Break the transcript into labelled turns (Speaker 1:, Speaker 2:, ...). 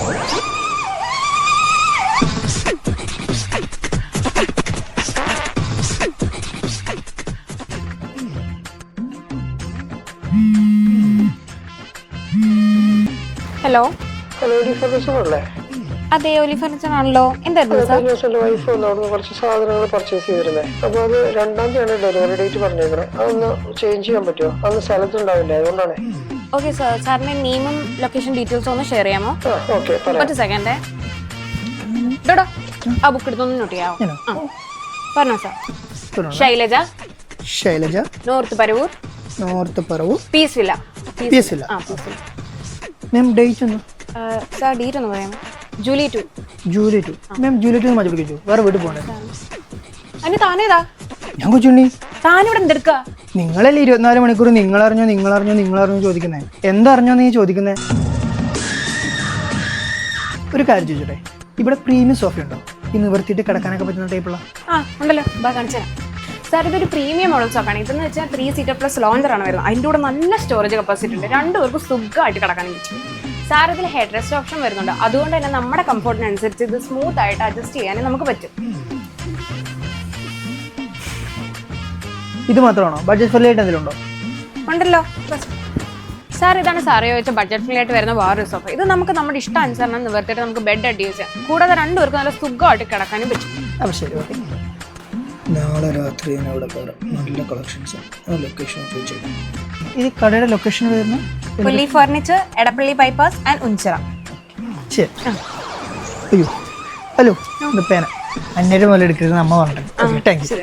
Speaker 1: Hello
Speaker 2: hello, furniture അല്ലേ?
Speaker 1: അതെ, ഒലി furniture ആണല്ലോ. എന്തായിരുന്നു സാർ?
Speaker 2: എന്റെ വൈഫ് ഒന്ന് അവിടുന്ന് കുറച്ച് സാധനങ്ങൾ പർച്ചേസ് ചെയ്തിരുന്നേ. അപ്പൊ അത് 2-ാം തീയതിയാണ് ഡെലിവറി ഡേറ്റ് പറഞ്ഞേക്കണേ. അതൊന്ന് ചേഞ്ച് ചെയ്യാൻ പറ്റുമോ? അന്ന് സ്ഥലത്തുണ്ടാവില്ല, അതുകൊണ്ടാണ്.
Speaker 1: ഓക്കെ സാർ, സാറിന്റെ നെയിമും ലൊക്കേഷൻ ഡീറ്റെയിൽസും ഒന്ന് ഷെയർ ചെയ്യാമോ?
Speaker 2: ഓക്കെ,
Speaker 1: ഒരു സെക്കൻഡേ. ഡോഡോ, ആ ബുക്ക് എടുത്തൊന്ന് നോട്ട് ചെയ്യാമോ? പറഞ്ഞോ sir. Shailaja,
Speaker 3: Shailaja,
Speaker 1: North Paravur, Peace Villa.
Speaker 3: Ma'am date ഒന്ന്
Speaker 1: സാർ ഡേറ്റ് ഒന്ന് പറയാമോ? ജൂലൈ 2.
Speaker 3: മാം ജൂലൈ 2 മാറ്റി പിടിക്കൂ. വേറെ വീട്ടിൽ പോകണ്ടേ?
Speaker 1: അതിന് താനേതാ?
Speaker 3: ഞാൻ കൊച്ചുണ്ണി.
Speaker 1: താനിവിടെ എന്തെടുക്കുക?
Speaker 3: നിങ്ങളല്ലേ 24 മണിക്കൂർ നിങ്ങളറിഞ്ഞോ ചോദിക്കുന്നേ. എന്തറിഞ്ഞോ നീ ചോദിക്കുന്നേ? ഒരു കാര്യം ചോദിച്ചോട്ടെ, ഇവിടെ പ്രീമിയം സോഫ ഉണ്ടോ? ഈ നിവർത്തിയിട്ട് കിടക്കാനൊക്കെ പറ്റുന്ന ടൈപ്പുള്ള?
Speaker 1: ഉണ്ടല്ലോ, കാണിച്ചു തരാം. സാർ ഇതൊരു പ്രീമിയം മോഡൽ സോഫാണ്. ഇതെന്ന് വെച്ചാൽ 3 സീറ്റർ പ്ലസ് ലോഞ്ചർ ആണ് വരുന്നത്. അതിൻ്റെ കൂടെ നല്ല സ്റ്റോറേജ് കപ്പാസിറ്റി ഉണ്ട്. 2 പേർക്ക് സുഖമായിട്ട് കിടക്കാനും പറ്റും. സാർ ഇതിൽ ഹെഡ് റെസ്റ്റ് ഓപ്ഷൻ വരുന്നുണ്ട്. അതുകൊണ്ട് തന്നെ നമ്മുടെ കംഫോർട്ടിനനുസരിച്ച് ഇത് സ്മൂത്ത് ആയിട്ട് അഡ്ജസ്റ്റ് ചെയ്യാനും നമുക്ക് പറ്റും.
Speaker 3: ഇത് മാത്രമാണോ? ബഡ്ജറ്റ് ഫ്രണ്ട്ലി ആയിട്ട് എന്തെങ്കിലും ഉണ്ടോ?
Speaker 1: ഉണ്ടല്ലോ സാർ. ഇതാണ് സാറ് ചോദിച്ച ബഡ്ജറ്റ് ഫ്രണ്ട്ലി ആയിട്ട് വരുന്ന വേറൊരു സോഫ. ഇത് നമുക്ക് നമ്മുടെ ഇഷ്ടാനുസരണം നിവർത്തിയിട്ട് നമുക്ക് ബെഡ് അഡ്യൂസ് ചെയ്യാം. കൂടാതെ 2 പേർക്ക് നല്ല സുഖമായിട്ട് കിടക്കാനും പറ്റും.
Speaker 3: അപ്പോൾ ശരി, ഓക്കെ. നാളെ രാത്രി ഞാൻ അവിടെ കയറാം. നല്ല കളക്ഷൻസ്. ആ ലൊക്കേഷൻ ചോദിച്ചേക്കാം. ഈ കടയുടെ ലൊക്കേഷൻ വരുന്നത്
Speaker 1: ഒലി ഫർണിച്ചർ, എടപ്പള്ളി ബൈപ്പാസ് ആൻഡ് ഉഞ്ചിറ.
Speaker 3: ശരി. അയ്യോ, ഹലോ, ഇത് പേന 500 മുതൽ എടുക്കരുത് അമ്മ പറഞ്ഞിട്ടുണ്ട്. Thank you.